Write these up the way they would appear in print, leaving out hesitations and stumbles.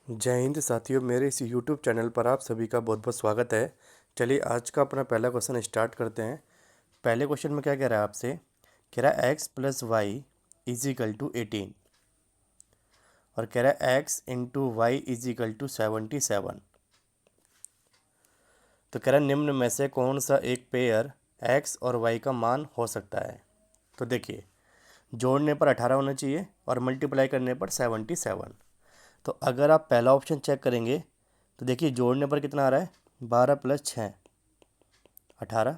जय हिंद साथियों, मेरे इस यूट्यूब चैनल पर आप सभी का बहुत बहुत स्वागत है। चलिए आज का अपना पहला क्वेश्चन स्टार्ट करते हैं। पहले क्वेश्चन में क्या कह रहा है आपसे, कह रहा है x plus y is equal to 18 और कह रहा है x into y is equal to 77। तो कह रहा है निम्न में से कौन सा एक पेयर एक्स और वाई का मान हो सकता है। तो देखिए, जोड़ने पर 18 होना चाहिए और मल्टीप्लाई करने पर 77। तो अगर आप पहला ऑप्शन चेक करेंगे तो देखिए जोड़ने पर कितना आ रहा है, 12 प्लस 6 18।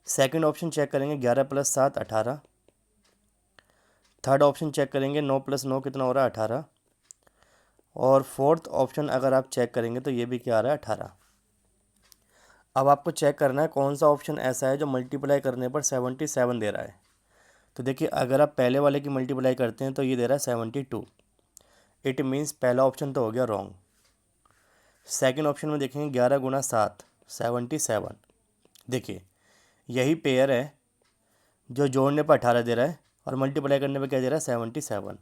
सेकंड ऑप्शन चेक करेंगे 11 प्लस 7 18। थर्ड ऑप्शन चेक करेंगे 9 प्लस 9 कितना हो रहा है 18। और फोर्थ ऑप्शन अगर आप चेक करेंगे तो ये भी क्या आ रहा है 18। अब आपको चेक करना है कौन सा ऑप्शन ऐसा है जो मल्टीप्लाई करने पर 77 दे रहा है। तो देखिए अगर आप पहले वाले की मल्टीप्लाई करते हैं तो ये दे रहा है 72। इट मीन्स पहला ऑप्शन तो हो गया रॉन्ग। सेकंड ऑप्शन में देखेंगे 11 गुना 7 77। देखिए यही पेयर है जो जोड़ने पर 18 दे रहा है और मल्टीप्लाई करने पर क्या दे रहा है 77।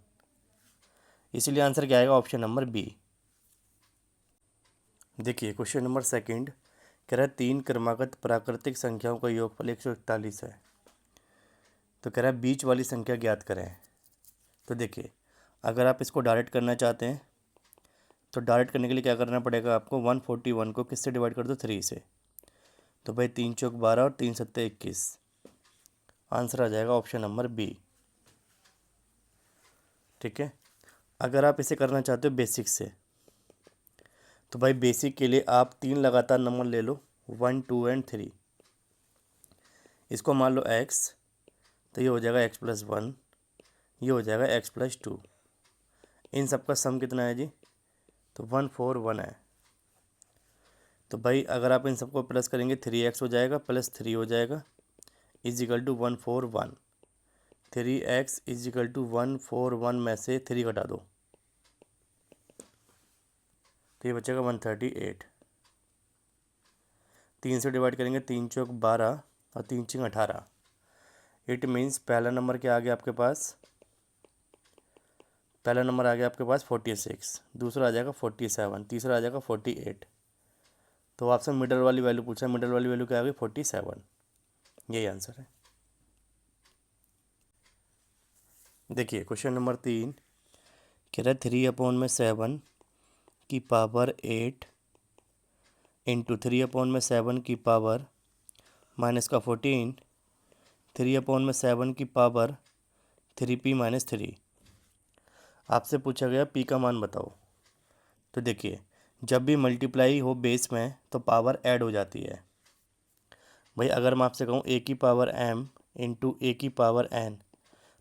इसलिए आंसर क्या आएगा, ऑप्शन नंबर बी। देखिए क्वेश्चन नंबर सेकंड कह रहा है 3 क्रमागत प्राकृतिक संख्याओं का योगफल 141 है। तो कह रहा है बीच वाली संख्या ज्ञात करें। तो देखिए अगर आप इसको डायरेक्ट करना चाहते हैं तो डायरेक्ट करने के लिए क्या करना पड़ेगा आपको, 141 को किससे डिवाइड कर दो, 3 से। तो भाई 3 चौक 12 और 3 सत्ते 21। आंसर आ जाएगा ऑप्शन नंबर बी। ठीक है। अगर आप इसे करना चाहते हो बेसिक से तो भाई बेसिक के लिए आप 3 लगातार नंबर ले लो, 1 2 एंड 3। इसको मान लो x, तो ये हो जाएगा x प्लस 1, ये हो जाएगा x प्लस 2। इन सब का सम कितना है जी, तो 141 है। तो भाई अगर आप इन सबको प्लस करेंगे 3x हो जाएगा प्लस 3 हो जाएगा is equal to 141। 3x is equal to 141 में से 3 घटा दो तो ये बचेगा 138। 3 से डिवाइड करेंगे, 3 चौक 12 और 3 चिंग 18। इट मीन्स पहला नंबर क्या आ गया आपके पास, पहला नंबर आ गया आपके पास 46, दूसरा आ जाएगा 47, तीसरा आ जाएगा 48। तो आपसे मिडल वाली वैल्यू पूछा है, मिडल वाली वैल्यू क्या आ गई 47। यही आंसर है। देखिए क्वेश्चन नंबर 3 कह रहा है 3/7 की पावर 8 इंटू 3/7 की पावर माइनस का 14, 3/7 की पावर 3p-3। आपसे पूछा गया p का मान बताओ। तो देखिए जब भी मल्टीप्लाई हो बेस में तो पावर ऐड हो जाती है। भाई अगर मैं आपसे कहूँ a की पावर m इंटू a की पावर n,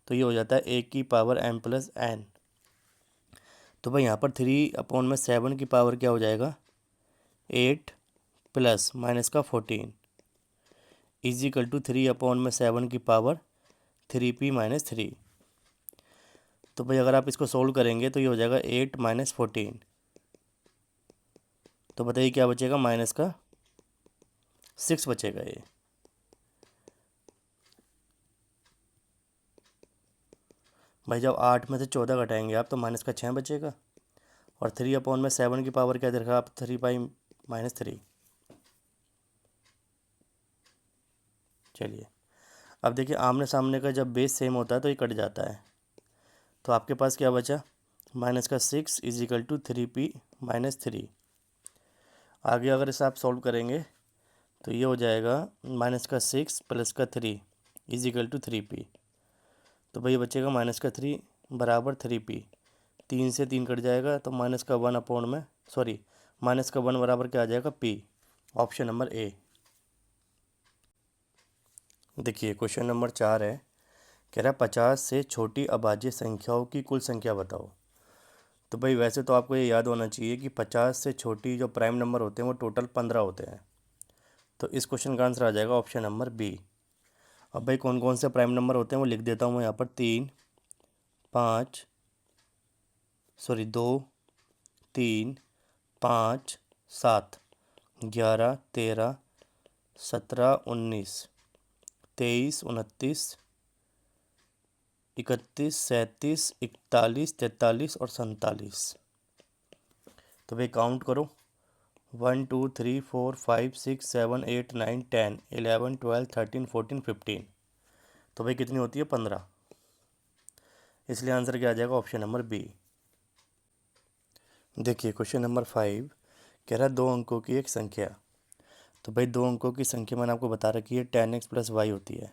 तो ये हो जाता है a की पावर m प्लस n। तो भाई यहाँ पर 3/7 की पावर क्या हो जाएगा, 8 प्लस माइनस का 14 इज इक्वल टू 3/7 की पावर 3p-3। तो भाई अगर आप इसको सोल्व करेंगे तो ये हो जाएगा 8 माइनस 14। तो बताइए क्या बचेगा, माइनस का 6 बचेगा ये। भाई जब 8 में से 14 घटाएंगे आप तो माइनस का 6 बचेगा। और 3/7 की पावर क्या दे रखा है आप, 3p-3। चलिए अब देखिए आमने सामने का जब बेस सेम होता है तो ये कट जाता है। तो आपके पास क्या बचा, माइनस का 6 इज इक्वल टू 3p-3। आगे अगर इसे आप सॉल्व करेंगे तो ये हो जाएगा माइनस का 6 प्लस का 3 इज इक्वल टू 3p। तो भाई बचेगा माइनस का 3 बराबर 3p। 3 से 3 कट जाएगा तो माइनस का 1 में सॉरी माइनस का 1 बराबर क्या आ जाएगा p। Option number A. देखिए क्वेश्चन नंबर 4 है, कह रहा है 50 से छोटी अभाज्य संख्याओं की कुल संख्या बताओ। तो भाई वैसे तो आपको ये याद होना चाहिए कि 50 से छोटी जो प्राइम नंबर होते हैं वो टोटल 15 होते हैं। तो इस क्वेश्चन का आंसर आ जाएगा ऑप्शन नंबर बी। अब भाई कौन कौन से प्राइम नंबर होते हैं वो लिख देता हूँ मैं यहाँ पर, 3 5 सॉरी 2 3 5 7 11 13 17 19 23 29 31 37 41 43 और 47। तो भाई काउंट करो, 1 2 3 4 5 6 7 8 9 10 11 12 13 14 15। तो भाई कितनी होती है? 15। इसलिए आंसर क्या आ जाएगा? Option number B. देखिए क्वेश्चन नंबर 5 कह रहा है 2 अंकों की एक संख्या। तो भाई 2 अंकों की संख्या मैंने आपको बता रखी है 10x + y होती है।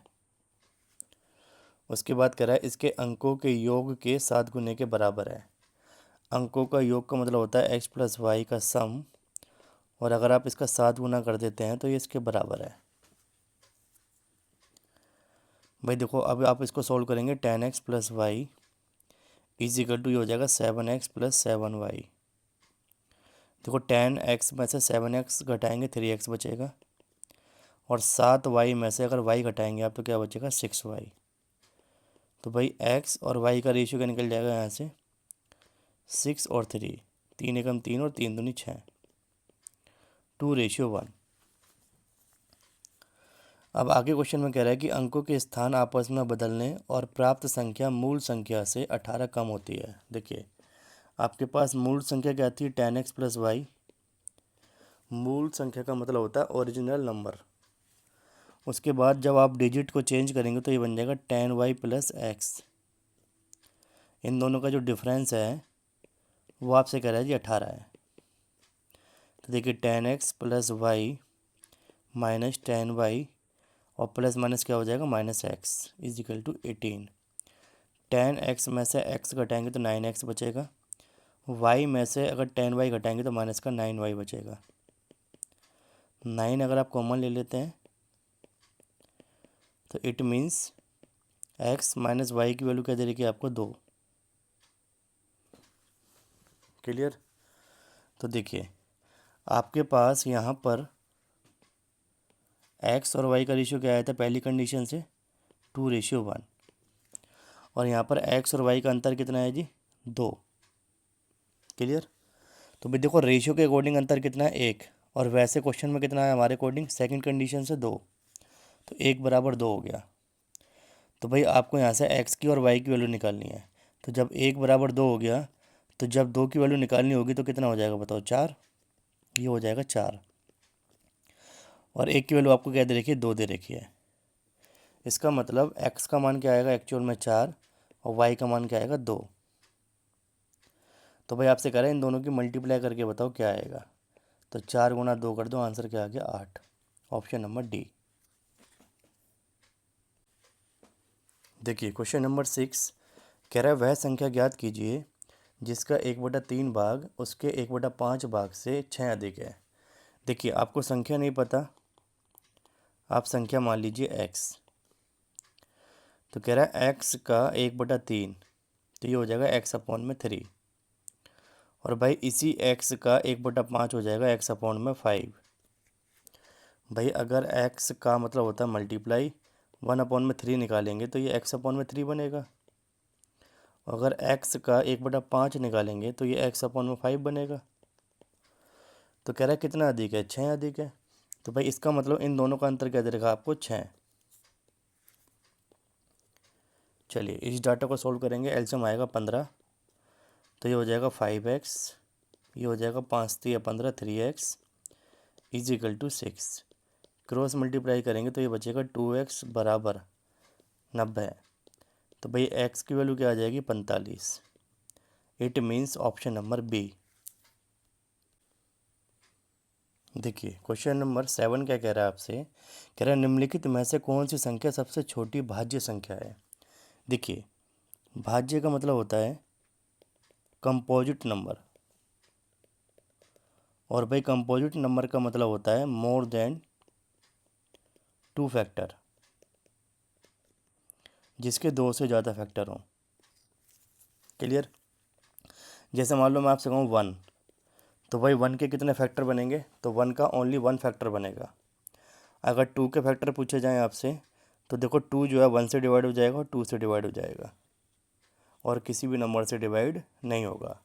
उसके बाद कह रहा है इसके अंकों के योग के 7 गुने के बराबर है। अंकों का योग का मतलब होता है x + y का सम, और अगर आप इसका 7 गुना कर देते हैं तो ये इसके बराबर है। भाई देखो अब आप इसको सॉल्व करेंगे, 10x + y इजिकल टू ये हो जाएगा 7x + 7y। देखो 10x में से 7x घटाएंगे 3x बचेगा, और 7y में से अगर y घटाएंगे आप तो क्या बचेगा? 6y। तो भाई x और y का रेशियो क्या निकल जाएगा यहाँ से? 6 और 3, 3 एकम 3 और 3 दूनी 6, 2:1। अब आगे क्वेश्चन में कह रहा है कि अंकों के स्थान आपस में बदलने और प्राप्त संख्या मूल संख्या से 18 कम होती है। देखिए आपके पास मूल संख्या क्या थी? 10x + y। मूल संख्या का मतलब होता है ओरिजिनल नंबर। उसके बाद जब आप डिजिट को चेंज करेंगे तो ये बन जाएगा 10y + x। इन दोनों का जो डिफरेंस है वो आपसे कह रहा है जी 18 है। तो देखिए 10x + y - 10y और प्लस माइनस क्या हो जाएगा? -x is equal to 18। 10x में से x घटाएंगे तो 9x बचेगा, y में से अगर 10y घटाएंगे तो माइनस का 9y बचेगा। 9 अगर आप कॉमन ले लेते हैं तो इट मीन्स x - y की वैल्यू क्या दे रही है आपको? 2। क्लियर? तो देखिए आपके पास यहाँ पर x और y का रेशियो क्या आया था पहली कंडीशन से? 2:1। और यहाँ पर x और y का अंतर कितना है जी? 2। क्लियर? तो भाई देखो रेशियो के अकॉर्डिंग अंतर कितना है? 1। और वैसे क्वेश्चन में कितना है हमारे अकॉर्डिंग? सेकंड कंडीशन से 2। तो 1 = 2 हो गया। तो भाई आपको यहाँ से x की और y की वैल्यू निकालनी है। तो जब 1 = 2 हो गया तो जब 2 की वैल्यू निकालनी होगी तो कितना हो जाएगा बताओ? 4। ये हो जाएगा 4। और 1 की वैल्यू आपको क्या दे रखी है? 2 दे रखी है। इसका मतलब x का मान क्या आएगा एक्चुअल में? 4, और y का मान क्या आएगा? 2। तो भाई आपसे कह रहे हैं इन दोनों की मल्टीप्लाई करके बताओ क्या आएगा। तो 4 × 2 कर दो, आंसर क्या आ गया? 8। Option number D. देखिए क्वेश्चन नंबर 6 कह रहा है वह संख्या ज्ञात कीजिए जिसका 1/3 भाग उसके 1/5 भाग से 6 अधिक है। देखिए आपको संख्या नहीं पता, आप संख्या मान लीजिए x। तो कह रहा है x का 1/3, तो ये हो जाएगा x/3। और भाई इसी x का 1/5 हो जाएगा x/5। भाई अगर x का मतलब होता है मल्टीप्लाई, 1/3 निकालेंगे तो ये x/3 बनेगा। अगर x का 1/5 निकालेंगे तो ये x/5 बनेगा। तो कह रहा है कितना अधिक है? 6 अधिक है। तो भाई इसका मतलब इन दोनों का अंतर क्या दे रखा आपको? 6। चलिए इस डाटा को सॉल्व करेंगे, एलसीएम आएगा 15। तो ये हो जाएगा 5x, ये हो जाएगा 5 3 15 3x is equal to 6। Cross multiply करेंगे तो ये बचेगा 2x = 90। तो भाई x की वैल्यू क्या आ जाएगी? 45। It means option number B. देखिए क्वेश्चन नंबर 7 क्या कह रहा है आपसे? कह रहा है निम्नलिखित में से कौन सी संख्या सबसे छोटी भाज्य संख्या है? देखिए भाज्य का मतलब होता है कंपोजिट नंबर, और भाई कंपोजिट नंबर का मतलब होता है मोर देन 2 फैक्टर, जिसके 2 से ज़्यादा फैक्टर हों। क्लियर? जैसे मान लो मैं आपसे कहूँ 1, तो भाई 1 के कितने फैक्टर बनेंगे? तो 1 का ओनली 1 फैक्टर बनेगा। अगर 2 के फैक्टर पूछे जाएँ आपसे तो देखो 2 जो है 1 से डिवाइड हो जाएगा और 2 से डिवाइड हो जाएगा, और किसी भी नंबर से डिवाइड नहीं होगा।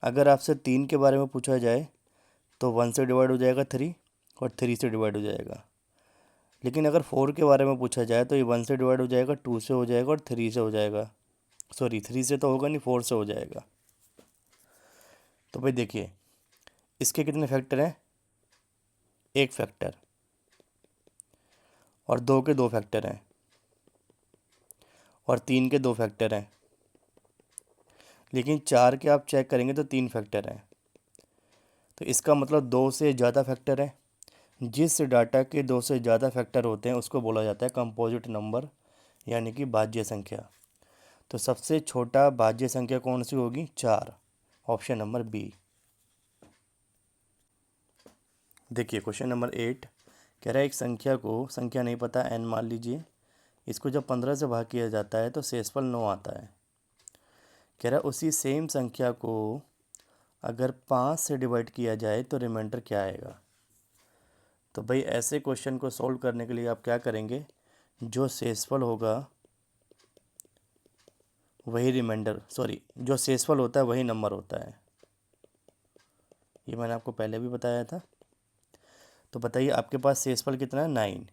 अगर आपसे 3 के बारे में पूछा जाए तो 1 से डिवाइड हो जाएगा 3, और 3 से डिवाइड हो जाएगा। लेकिन अगर 4 के बारे में पूछा जाए तो ये 1 से डिवाइड हो जाएगा, 2 से हो जाएगा और 3 से हो जाएगा। सॉरी 3 से तो होगा नहीं, 4 से हो जाएगा। तो भाई देखिए इसके कितने फैक्टर हैं? एक फैक्टर। और 2 के 2 फैक्टर हैं। और 3 के 2 फैक्टर हैं। लेकिन 4 के आप चेक करेंगे तो 3 फैक्टर हैं। तो इसका मतलब 2 से ज़्यादा फैक्टर है। जिस डाटा के 2 से ज़्यादा फैक्टर होते हैं उसको बोला जाता है कंपोजिट नंबर, यानी कि भाज्य संख्या। तो सबसे छोटा भाज्य संख्या कौन सी होगी? 4। Option number B. देखिए क्वेश्चन नंबर 8 कह रहा है एक संख्या को, संख्या नहीं पता n मान लीजिए, इसको जब 15 से भाग किया जाता है तो शेषफल 9 आता है। कह रहा है उसी सेम संख्या को अगर 5 से डिवाइड किया जाए तो रिमाइंडर क्या आएगा? तो भाई ऐसे क्वेश्चन को सॉल्व करने के लिए आप क्या करेंगे, जो शेषफल होगा वही रिमाइंडर, सॉरी, जो शेषफल होता है वही नंबर होता है। ये मैंने आपको पहले भी बताया था। तो बताइए आपके पास शेषफल कितना है? 9।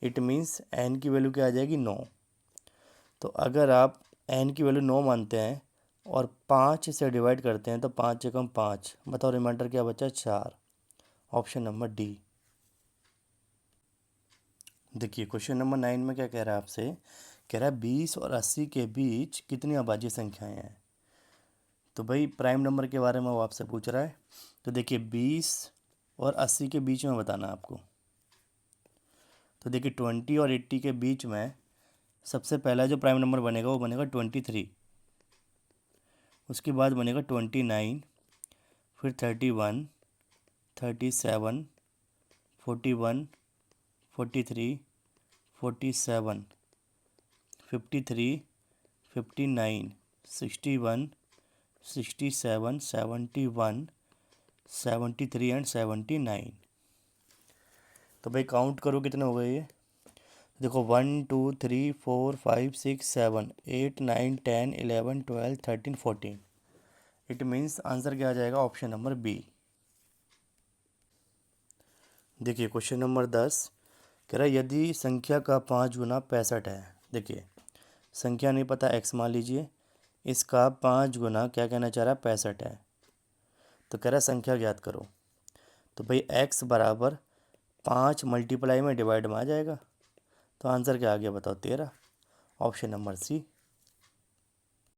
इट मीन्स n की वैल्यू क्या आ जाएगी? 9। तो अगर आप n की वैल्यू 9 मानते हैं और 5 से डिवाइड करते हैं तो 5 से कम 5, बताओ रिमाइंडर क्या बचा? 4। Option number D. देखिए क्वेश्चन नंबर 9 में क्या कह रहा है आपसे, कह रहा है 20 और 80 के बीच कितनी अभाज्य संख्याएं हैं? तो भाई प्राइम नंबर के बारे में वो आपसे पूछ रहा है। तो देखिए 20 और 80 के बीच में बताना आपको। तो देखिए 20 और 80 के बीच में सबसे पहला जो प्राइम नंबर बनेगा वो बनेगा 23। उसके बाद बनेगा 29, फिर 31, 37, 41, 43, 47, 53, 59, 61, 67, 71, 73 एंड 79। तो भाई काउंट करो कितने हो गए ये। देखो 1 2 3 4 5 6 7 8 9 10 11 12 13 14। इट मीन्स आंसर क्या आ जाएगा? Option number B. देखिए क्वेश्चन नंबर 10 कह रहा है यदि संख्या का 5 गुना 65 है। देखिए संख्या नहीं पता x मान लीजिए, इसका 5 गुना क्या कहना चाह रहा है? 65 है। तो कह रहा है संख्या ज्ञात करो। तो भाई x बराबर 5 मल्टीप्लाई में डिवाइड में आ जाएगा। तो आंसर क्या आ गया बताओ? 13। ऑप्शन नंबर सी।